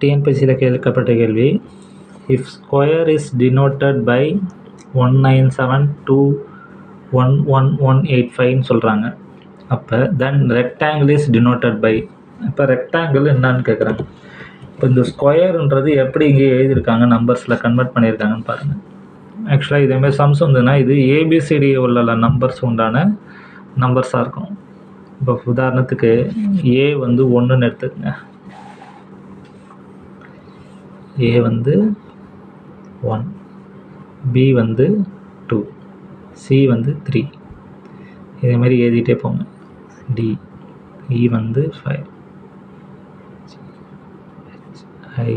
டிஎன்பிஎஸ்சியில் கேட்கப்பட்ட கேள்வி, if square is denoted by 197211185 சொல்கிறாங்க. அப்போ then rectangle is denoted by, இப்போ ரெக்டாங்கிள் என்னன்னு கேட்குறாங்க. இப்போ இந்த ஸ்கொயருன்றது எப்படி இங்கே எழுதியிருக்காங்க, நம்பர்ஸில் கன்வெர்ட் பண்ணியிருக்காங்கன்னு பாருங்கள். ஆக்சுவலாக இதேமாதிரி சம்ஸ் வந்துன்னா இது ஏபிசிடி உள்ள நம்பர்ஸ் உண்டான நம்பர்ஸாக இருக்கும். இப்போ உதாரணத்துக்கு ஏ வந்து 1ன்னு எடுத்துக்கங்க, ஏ வந்து 1, பி வந்து 2, சி வந்து 3, இதேமாரி எழுதிட்டே போங்க. டி, இ வந்து 5, ஐ,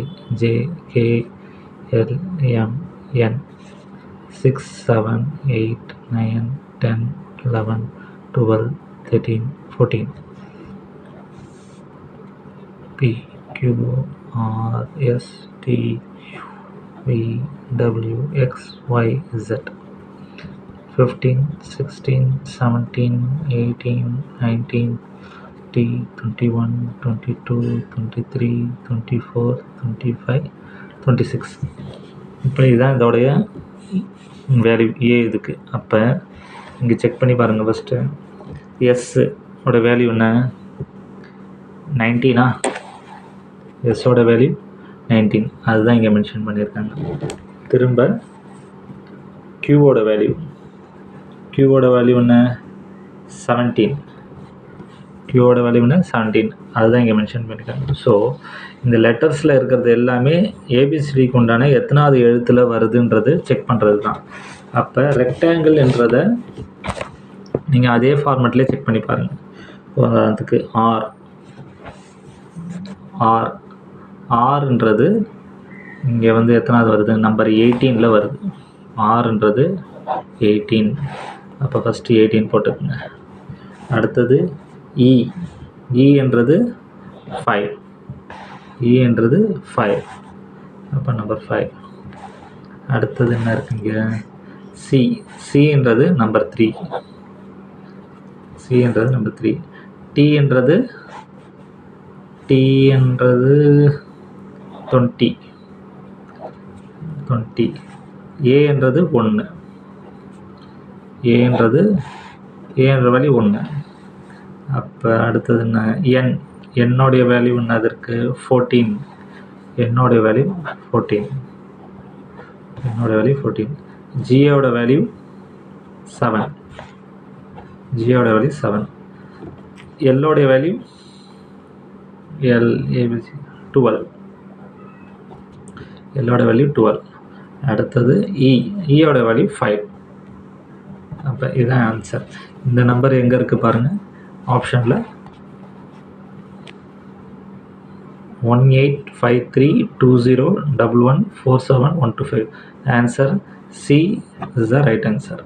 ஜே, கே, எல், எம், என் 6, 7, 8, 9, 10, 11, 12, 13, 14, P, Q, R, S, T, U, V, W, X, Y, Z 15, 16, 17, 18, 19, 20, 21, 22, 23, 24, 25, 26. இப்போ இதுதான் இதோடைய வேல்யூ ஏ இதுக்கு. அப்போ இங்கே செக் பண்ணி பாருங்கள். ஃபஸ்ட்டு எஸ்ஸோட வேல்யூ என்ன, 19. எஸ்ஸோட வேல்யூ 19, அதுதான் இங்கே மென்ஷன் பண்ணியிருக்காங்க. திரும்ப கியூவோட வேல்யூ என்ன, 17. கியூவோட வேல்யூ என்ன, 17, அதுதான் இங்கே மென்ஷன் பண்ணியிருக்காங்க. ஸோ இந்த லெட்டர்ஸில் இருக்கிறது எல்லாமே ஏபிசிடிக்கு உண்டான எத்தனாவது எழுத்தில் வருதுன்றது செக் பண்ணுறது தான். அப்போ ரெக்டாங்கிள் என்றதை நீங்கள் அதே ஃபார்மேட்லேயே செக் பண்ணி பாருங்கள். உதாரணத்துக்கு ஆர்ன்றது இங்கே வந்து எத்தனாவது வருது, நம்பர் 18ல் வருது. ஆர்ன்றது 18. அப்போ ஃபஸ்ட்டு 18 போட்டுக்கோங்க. அடுத்தது என்றது 5, என்றது 5, அப்போ நம்பர் 5. அடுத்தது என்ன இருக்குங்க, சின்றது நம்பர் 3, டி என்றது 20, ஏ என்றது 1, என்ற வேல்யூ 1. அப்போ அடுத்தது என்ன, என்னுடைய வேல்யூ என்ன, அதற்கு 14, என்னுடைய வேல்யூ 14, ஜியோட வேல்யூ 7, எல்லோடைய வேல்யூ 12. அடுத்தது ஈயோட வேல்யூ 5. அப்போ இதுதான் ஆன்சர். இந்த நம்பர் எங்கே இருக்குது பாருங்கள், ஆப்ஷனில் 185320114725. Answer C is the right answer.